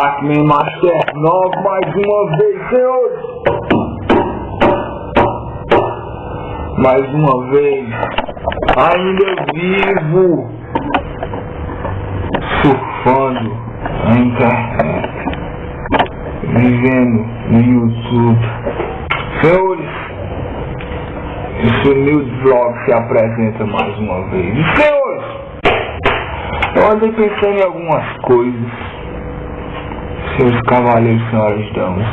Pac-Man Master 9 mais uma vez, senhores. Mais uma vez, ainda vivo, surfando na internet, vivendo no YouTube. Senhores, esse humilde vlog se apresenta mais uma vez. E senhores, eu andei pensando em algumas coisas, senhores cavaleiros e senhoras damas,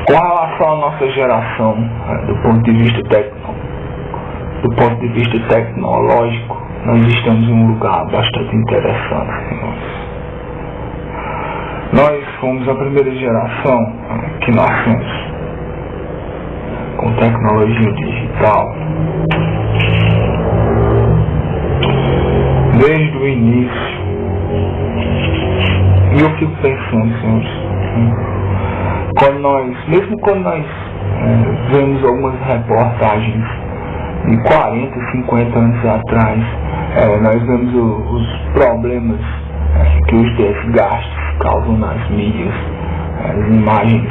com relação à nossa geração, do ponto de vista tecnológico. Nós estamos em um lugar bastante interessante, senhores. Nós fomos a primeira geração que nascemos com tecnologia digital. Desde o início. E eu fico pensando, senhores, mesmo quando nós vemos algumas reportagens de 40, 50 anos atrás, nós vemos os problemas que os desgastes causam nas mídias, as imagens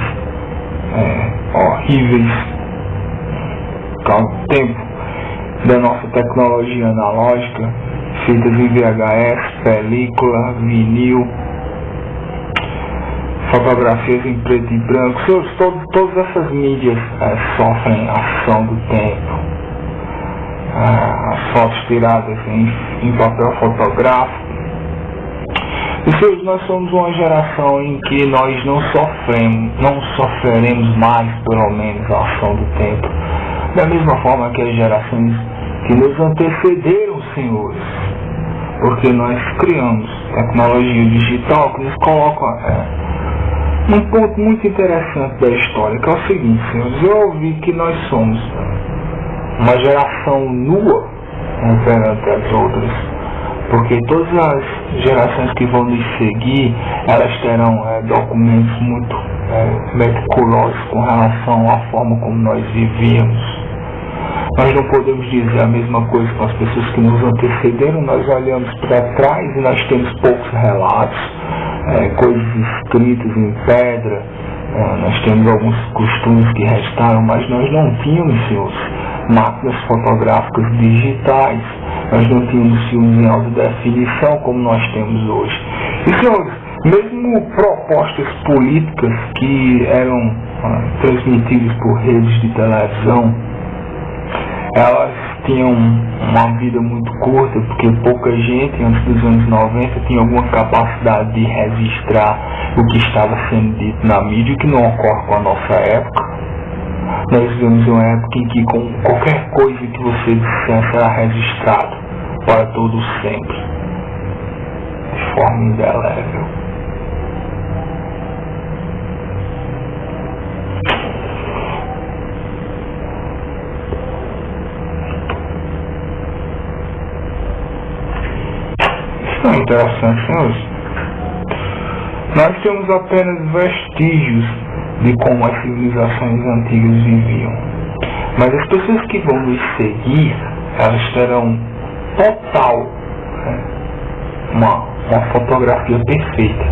horríveis, o tempo da nossa tecnologia analógica, feitas em VHS, película, vinil, fotografias em preto e branco. Todas essas mídias sofrem ação do tempo. As fotos tiradas em papel fotográfico. E senhores, nós somos uma geração em que nós não sofreremos mais, pelo menos, a ação do tempo, da mesma forma que as gerações que nos antecederam, senhores, porque nós criamos tecnologia digital que nos coloca num ponto muito interessante da história, que é o seguinte, senhores: eu ouvi que nós somos uma geração nua perante as outras, porque todas as gerações que vão nos seguir, elas terão documentos muito meticulosos com relação à forma como nós vivíamos. Nós não podemos dizer a mesma coisa com as pessoas que nos antecederam. Nós olhamos para trás e nós temos poucos relatos, coisas escritas em pedra, nós temos alguns costumes que restaram, mas nós não tínhamos, senhores, máquinas fotográficas digitais, nós não tínhamos filmes em alta definição como nós temos hoje. E senhores, mesmo propostas políticas que eram transmitidas por redes de televisão, elas tinham uma vida muito curta, porque pouca gente antes dos anos 90 tinha alguma capacidade de registrar o que estava sendo dito na mídia, o que não ocorre com a nossa época. Nós vivemos uma época em que com qualquer coisa que você dissesse será registrado para todo sempre, de forma indelével. Isso é interessante, senhores. Nós temos apenas vestígios de como as civilizações antigas viviam. Mas as pessoas que vão nos seguir, elas terão total uma fotografia perfeita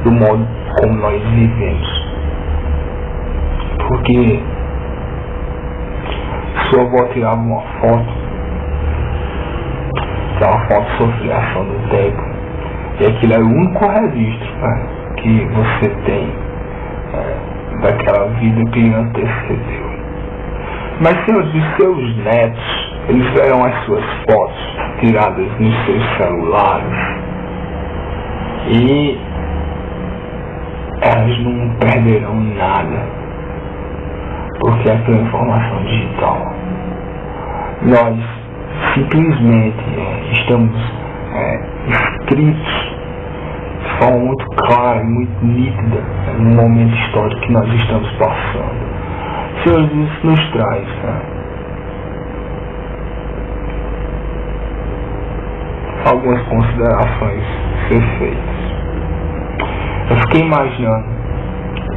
do modo como nós vivemos. Porque sua avó tirava uma foto, aquela foto sofria ação do tempo, e aquilo é o único registro que você tem daquela vida que lhe antecedeu. Mas senhores, os seus netos, eles verão as suas fotos tiradas nos seus celulares e elas não perderão nada, porque é pela informação digital. Nós simplesmente estamos inscritos de forma muito clara e muito nítida no momento histórico que nós estamos passando. Senhores, isso nos traz algumas considerações a ser feitas. Eu fiquei imaginando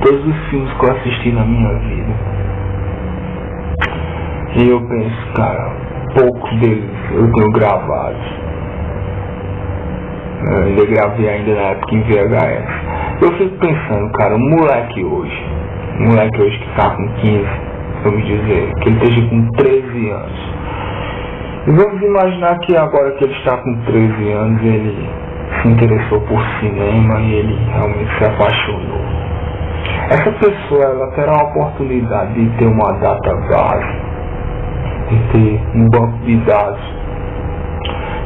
todos os filmes que eu assisti na minha vida e eu penso, cara, poucos deles eu tenho gravados. Eu ainda gravei ainda na época em VHS. Eu fico pensando, cara, um moleque hoje que tá com 15, vamos dizer, que ele esteja com 13 anos. E vamos imaginar que agora que ele está com 13 anos, ele se interessou por cinema e ele realmente se apaixonou. Essa pessoa, ela terá a oportunidade de ter uma database, de ter um banco de dados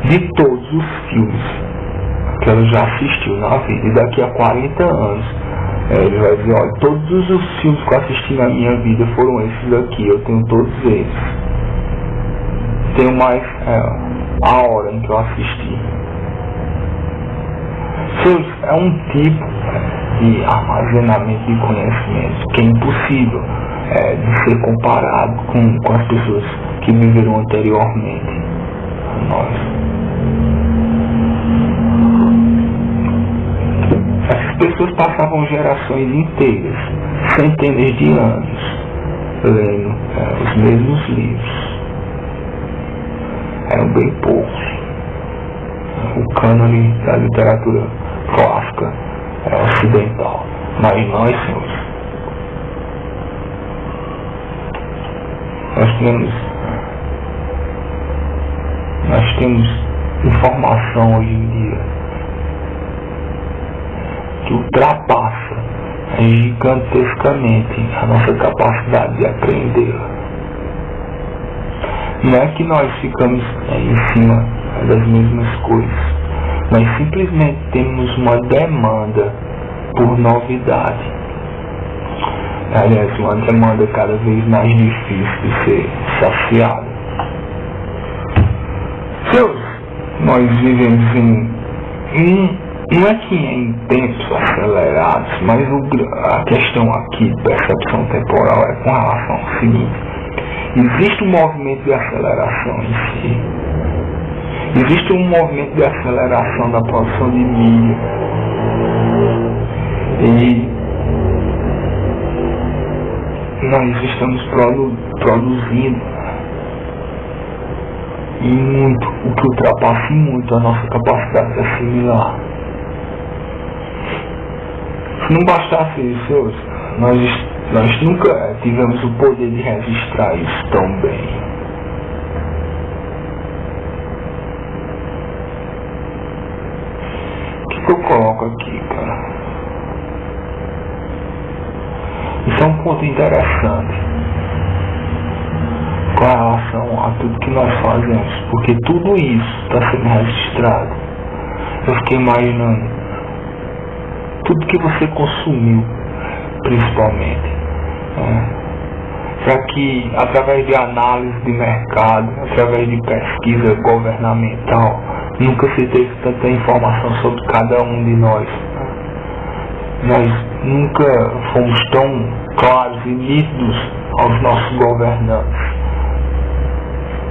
de todos os filmes que ela já assistiu na vida. E daqui a 40 anos, ele vai dizer, olha, todos os filmes que eu assisti na minha vida foram esses aqui, eu tenho todos eles. Tenho mais a hora em que eu assisti. É um tipo de armazenamento de conhecimento que é impossível de ser comparado com as pessoas que viveram anteriormente a nós. Essas pessoas passavam gerações inteiras, centenas de anos, lendo os mesmos livros. Eram bem poucos. O cânone da literatura clássica ocidental. Mas nós, senhores, nós temos informação hoje em dia que ultrapassa gigantescamente a nossa capacidade de aprender. Não é que nós ficamos em cima das mesmas coisas, nós simplesmente temos uma demanda por novidade. Aliás, uma demanda cada vez mais difícil de ser saciada. Nós vivemos não é que em tempos acelerados, mas a questão aqui de percepção temporal é com relação ao seguinte: existe um movimento de aceleração em si. Existe um movimento de aceleração da produção de mídia. E nós estamos produzindo e muito, o que ultrapassa muito a nossa capacidade de assimilar. Se não bastasse isso, nós nunca tivemos o poder de registrar isso tão bem. O que eu coloco aqui, cara? Isso é um ponto interessante com relação a tudo que nós fazemos, porque tudo isso está sendo registrado. Eu fiquei imaginando tudo que você consumiu, principalmente, para que através de análise de mercado, através de pesquisa governamental, nunca se teve tanta informação sobre cada um de nós. Nós nunca fomos tão claros e nítidos aos nossos governantes,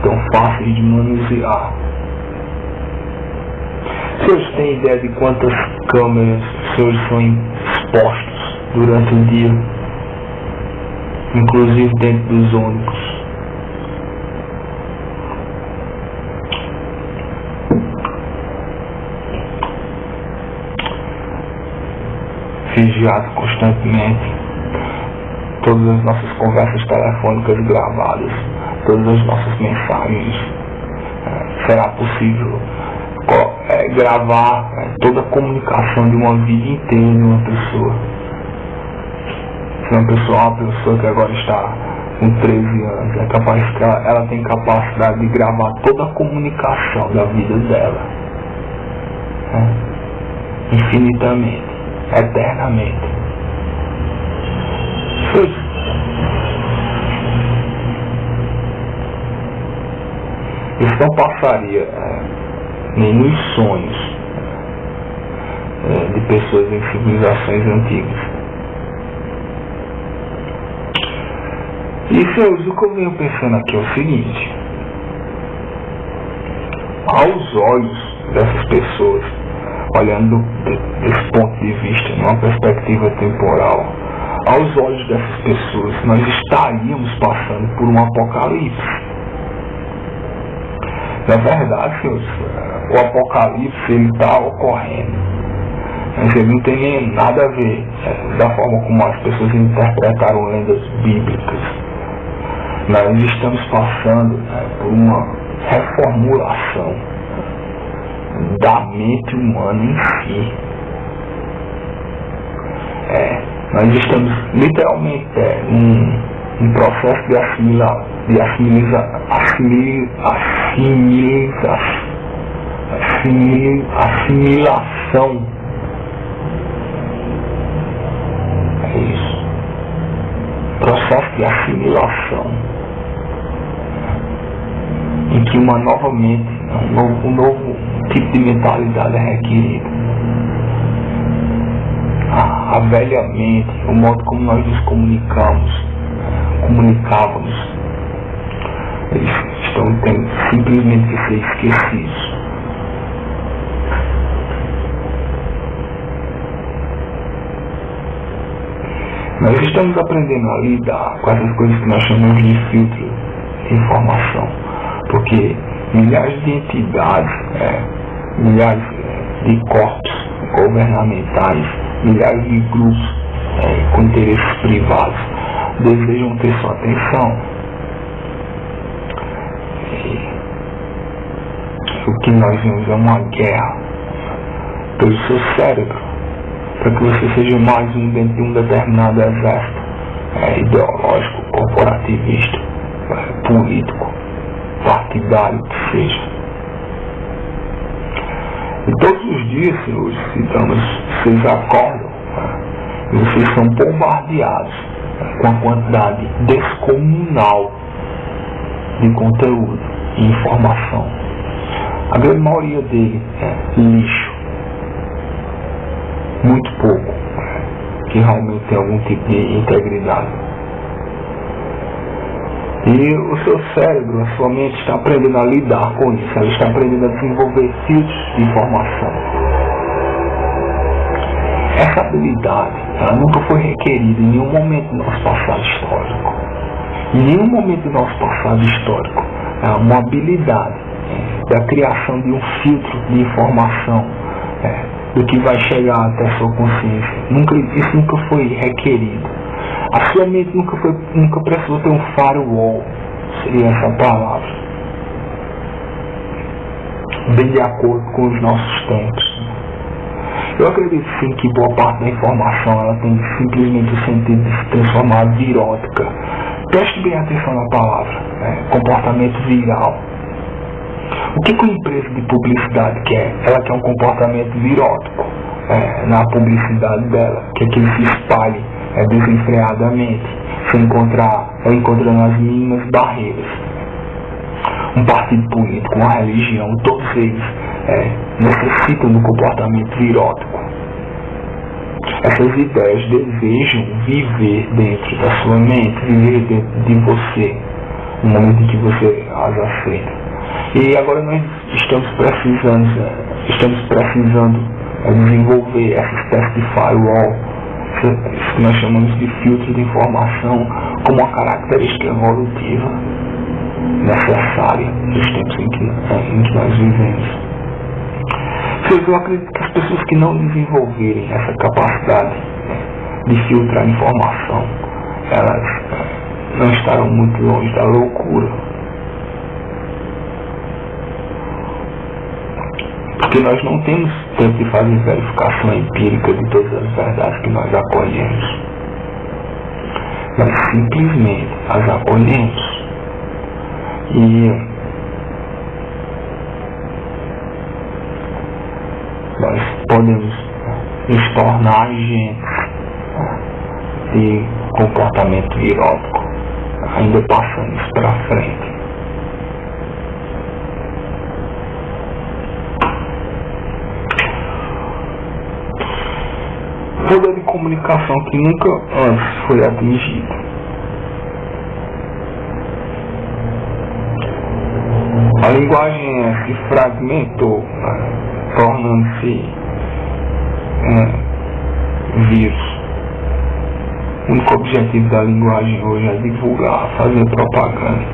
tão fáceis de manusear. Os senhores têm ideia de quantas câmeras os senhores são expostos durante o dia, inclusive dentro dos ônibus? Vigiado constantemente, todas as nossas conversas telefônicas gravadas, todas as nossas mensagens. Será possível gravar toda a comunicação de uma vida inteira de uma pessoa? Se uma pessoa que agora está com 13 anos, é capaz que ela tem capacidade de gravar toda a comunicação da vida dela, infinitamente, eternamente. Isso não passaria nem nos sonhos de pessoas em civilizações antigas. E senhores, o que eu venho pensando aqui é o seguinte: aos olhos dessas pessoas, olhando desse ponto de vista, numa perspectiva temporal, aos olhos dessas pessoas, nós estaríamos passando por um apocalipse. Na verdade, senhores, o apocalipse ele está ocorrendo. Mas ele não tem nem nada a ver da forma como as pessoas interpretaram lendas bíblicas. Nós estamos passando por uma reformulação da mente humana em si. Nós estamos literalmente num processo de assimilação. É isso. Processo de assimilação. Em que uma nova mente, um novo tipo de mentalidade é requerido. A velha mente, o modo como nós nos comunicávamos, eles têm simplesmente que ser esquecidos. Nós estamos aprendendo a lidar com essas coisas que nós chamamos de filtro de informação, porque milhares de entidades, milhares de corpos governamentais, milhares de grupos com interesses privados desejam ter sua atenção. E o que nós vemos é uma guerra pelo seu cérebro, para que você seja mais um dentro de um determinado exército ideológico, corporativista, político, partidário, que seja. E todos os dias, senhores, vocês acordam e vocês são bombardeados com a quantidade descomunal de conteúdo e informação. A grande maioria dele é lixo. Muito pouco que realmente tem algum tipo de integridade. E o seu cérebro, a sua mente está aprendendo a lidar com isso, ela está aprendendo a desenvolver filtros de informação. Essa habilidade, ela nunca foi requerida em nenhum momento do nosso passado histórico. Em nenhum momento do nosso passado histórico, é uma habilidade da criação de um filtro de informação, do que vai chegar até a sua consciência. Isso nunca foi requerido. A sua mente nunca precisou ter um firewall, seria essa palavra, bem de acordo com os nossos tempos. Eu acredito sim que boa parte da informação ela tem simplesmente o sentido de se transformar virótica. Preste bem atenção na palavra, comportamento viral. O que uma empresa de publicidade quer? Ela quer um comportamento virótico na publicidade dela, que ele se espalhe desenfreadamente, encontrando as mínimas barreiras. Um partido político, uma religião, todos eles necessitam do comportamento virótico. Essas ideias desejam viver dentro da sua mente, viver dentro de você, no momento em que você as aceita. E agora nós estamos precisando desenvolver essa espécie de firewall, isso que nós chamamos de filtro de informação, como uma característica evolutiva necessária dos tempos em que nós vivemos. Eu acredito que as pessoas que não desenvolverem essa capacidade de filtrar informação, elas não estarão muito longe da loucura. Porque nós não temos tempo de fazer verificação empírica de todas as verdades que nós acolhemos. Nós simplesmente as acolhemos. E nós podemos nos tornar agentes de comportamento virótico, ainda passando isso para frente. Poder de comunicação que nunca antes foi atingido. A linguagem se fragmentou, tornando-se vírus. O único objetivo da linguagem hoje é divulgar, fazer propaganda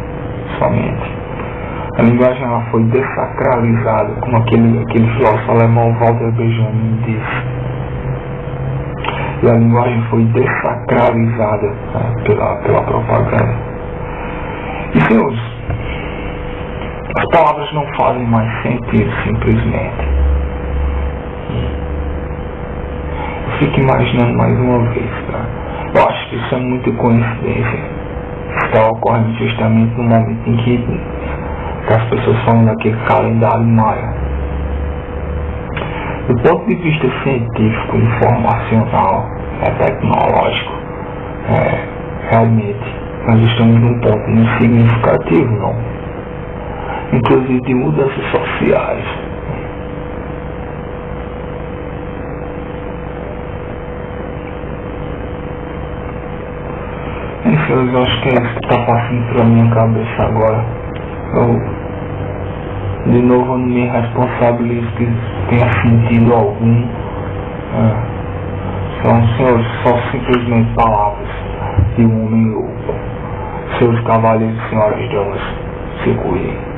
somente. A linguagem ela foi desacralizada, como aquele filósofo alemão Walter Benjamin disse. E a linguagem foi desacralizada pela propaganda. E senhores, as palavras não fazem mais sentido simplesmente. Eu fico imaginando mais uma vez, tá? Eu acho que isso é muita coincidência. Está ocorrendo justamente no momento em que as pessoas falam daquele calendário maia. Do ponto de vista científico, informacional, tecnológico, realmente nós estamos num ponto muito significativo, não? Inclusive de mudanças sociais. Senhores, eu acho que é isso que está passando pela minha cabeça agora. De novo, eu não me responsabilizo que tenha sentido algum. São, senhores, só simplesmente palavras de um homem louco. Seus cavaleiros e senhoras damas, se cuidem.